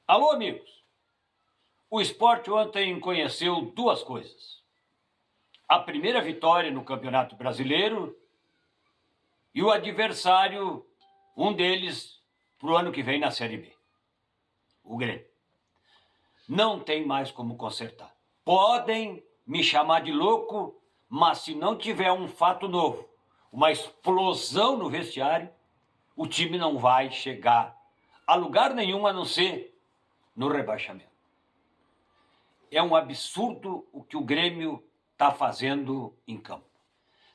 Alô, amigos! O esporte ontem conheceu duas coisas. A primeira vitória no Campeonato Brasileiro e o adversário, um deles, para o ano que vem na Série B. O Grêmio. Não tem mais como consertar. Podem me chamar de louco, mas se não tiver um fato novo, uma explosão no vestiário, o time não vai chegar a lugar nenhum a não ser no rebaixamento. É um absurdo o que o Grêmio está fazendo em campo.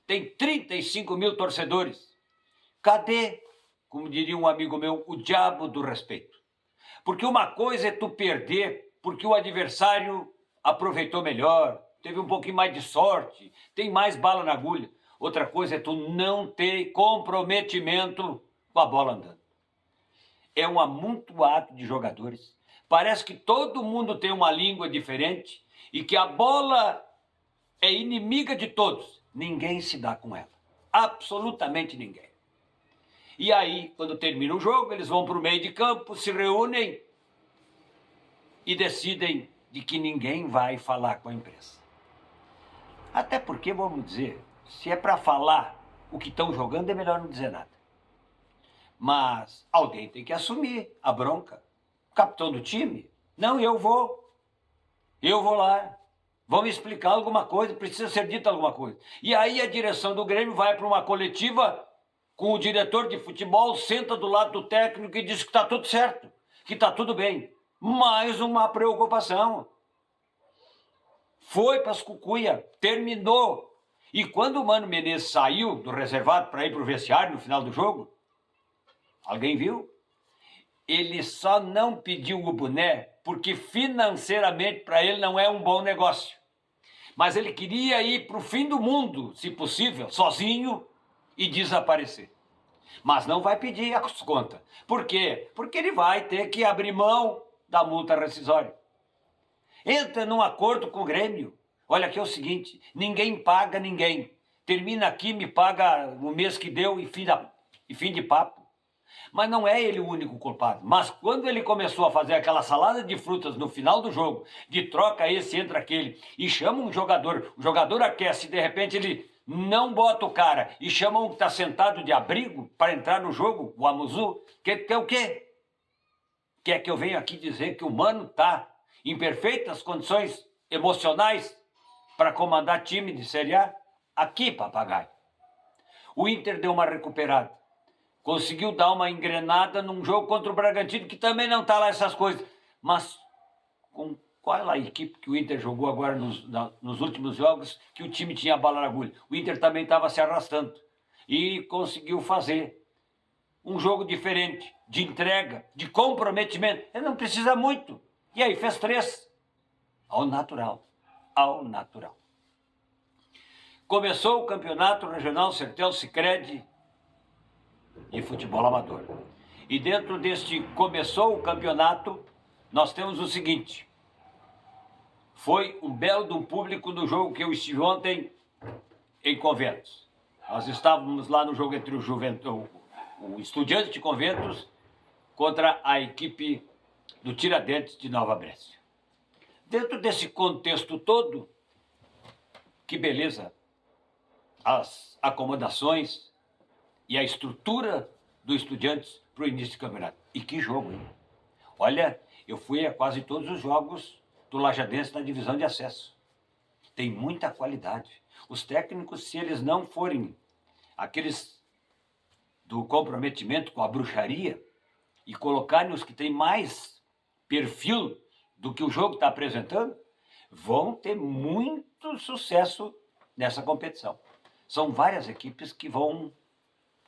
Tem 35 mil torcedores. Cadê, como diria um amigo meu, o diabo do respeito? Porque uma coisa é tu perder porque o adversário aproveitou melhor, teve um pouquinho mais de sorte, tem mais bala na agulha. Outra coisa é tu não ter comprometimento com a bola andando. É um amontoado de jogadores. Parece que todo mundo tem uma língua diferente e que a bola é inimiga de todos. Ninguém se dá com ela. Absolutamente ninguém. E aí, quando termina o jogo, eles vão para o meio de campo, se reúnem e decidem de que ninguém vai falar com a imprensa. Até porque, vamos dizer, se é para falar o que estão jogando, é melhor não dizer nada. Mas alguém tem que assumir a bronca. O capitão do time? Não, eu vou lá. Vão me explicar alguma coisa, precisa ser dita alguma coisa. E aí a direção do Grêmio vai para uma coletiva com o diretor de futebol, senta do lado do técnico e diz que está tudo certo, que está tudo bem. Mais uma preocupação. Foi para as cucuia, terminou. E quando o Mano Menezes saiu do reservado para ir para o vestiário no final do jogo, alguém viu? Ele só não pediu o boné porque financeiramente para ele não é um bom negócio. Mas ele queria ir para o fim do mundo, se possível, sozinho e desaparecer. Mas não vai pedir as contas. Por quê? Porque ele vai ter que abrir mão da multa rescisória. Entra num acordo com o Grêmio. Olha, aqui é o seguinte, ninguém paga ninguém. Termina aqui, me paga o mês que deu e fim de papo. Mas não é ele o único culpado. Mas quando ele começou a fazer aquela salada de frutas no final do jogo, de troca esse, entra aquele, e chama um jogador, o jogador aquece, e de repente ele não bota o cara, e chama um que está sentado de abrigo para entrar no jogo, o Amuzu, quer o quê? Quer que eu venha aqui dizer que o Mano está em perfeitas condições emocionais para comandar time de Série A? Aqui, papagaio. O Inter deu uma recuperada. Conseguiu dar uma engrenada num jogo contra o Bragantino, que também não está lá essas coisas. Mas com qual a equipe que o Inter jogou agora nos últimos jogos, que o time tinha bala na agulha? O Inter também estava se arrastando. E conseguiu fazer um jogo diferente, de entrega, de comprometimento. Ele não precisa muito. E aí fez 3. Ao natural. Ao natural. Começou o campeonato regional Sertel Sicredi de futebol amador. E dentro deste começou o campeonato, nós temos o seguinte. Foi um belo de um público no jogo que eu estive ontem em Conventos. Nós estávamos lá no jogo entre o Estudiantes de Conventos contra a equipe do Tiradentes de Nova Brécia. Dentro desse contexto todo, que beleza, as acomodações e a estrutura do Estudiantes para o início do campeonato. E que jogo, hein? Olha, eu fui a quase todos os jogos do Lajadense na divisão de acesso. Tem muita qualidade. Os técnicos, se eles não forem aqueles do comprometimento com a bruxaria e colocarem os que têm mais perfil do que o jogo está apresentando, vão ter muito sucesso nessa competição. São várias equipes que vão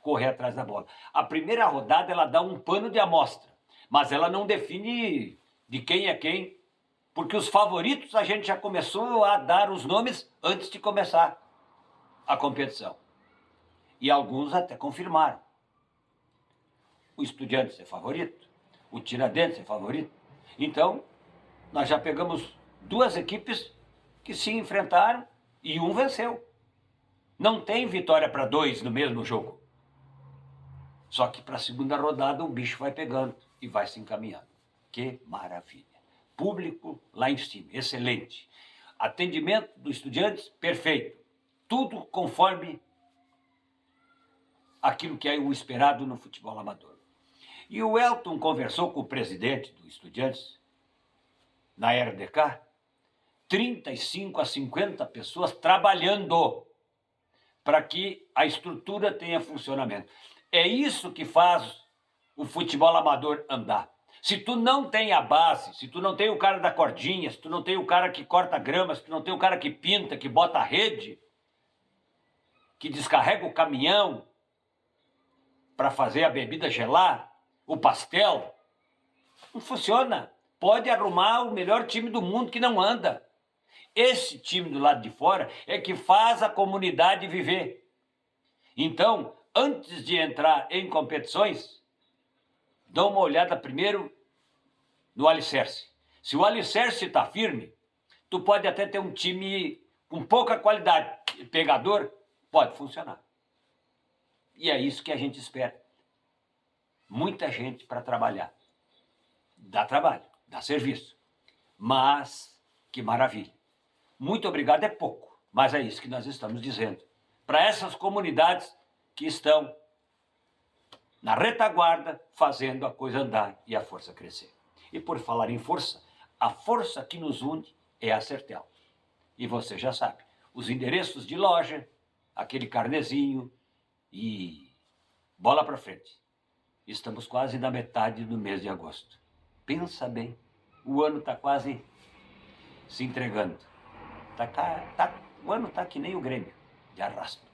correr atrás da bola. A primeira rodada ela dá um pano de amostra, mas ela não define de quem é quem, porque os favoritos a gente já começou a dar os nomes antes de começar a competição. E alguns até confirmaram. O Estudiantes é favorito, o Tiradentes é favorito. Então, nós já pegamos 2 equipes que se enfrentaram e um venceu. Não tem vitória para 2 no mesmo jogo. Só que para a segunda rodada o bicho vai pegando e vai se encaminhando. Que maravilha. Público lá em cima, excelente. Atendimento dos estudantes, perfeito. Tudo conforme aquilo que é o esperado no futebol amador. E o Elton conversou com o presidente do Estudiantes, na RDK, 35 a 50 pessoas trabalhando para que a estrutura tenha funcionamento. É isso que faz o futebol amador andar. Se tu não tem a base, se tu não tem o cara da cordinha, se tu não tem o cara que corta grama, se tu não tem o cara que pinta, que bota a rede, que descarrega o caminhão para fazer a bebida gelar, o pastel, não funciona. Pode arrumar o melhor time do mundo que não anda. Esse time do lado de fora é que faz a comunidade viver. Então, antes de entrar em competições, dá uma olhada primeiro no alicerce. Se o alicerce está firme, tu pode até ter um time com pouca qualidade, pegador, pode funcionar. E é isso que a gente espera. Muita gente para trabalhar. Dá trabalho, dá serviço. Mas, que maravilha. Muito obrigado é pouco, mas é isso que nós estamos dizendo. Para essas comunidades que estão na retaguarda, fazendo a coisa andar e a força crescer. E por falar em força, a força que nos une é a Sertel. E você já sabe, os endereços de loja, aquele carnezinho e bola para frente. Estamos quase na metade do mês de agosto. Pensa bem, o ano está quase se entregando. O ano está que nem o Grêmio, de arrasto.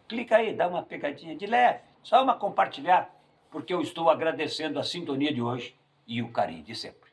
Clica aí, dá uma pegadinha de leve, só uma compartilhar, porque eu estou agradecendo a sintonia de hoje e o carinho de sempre.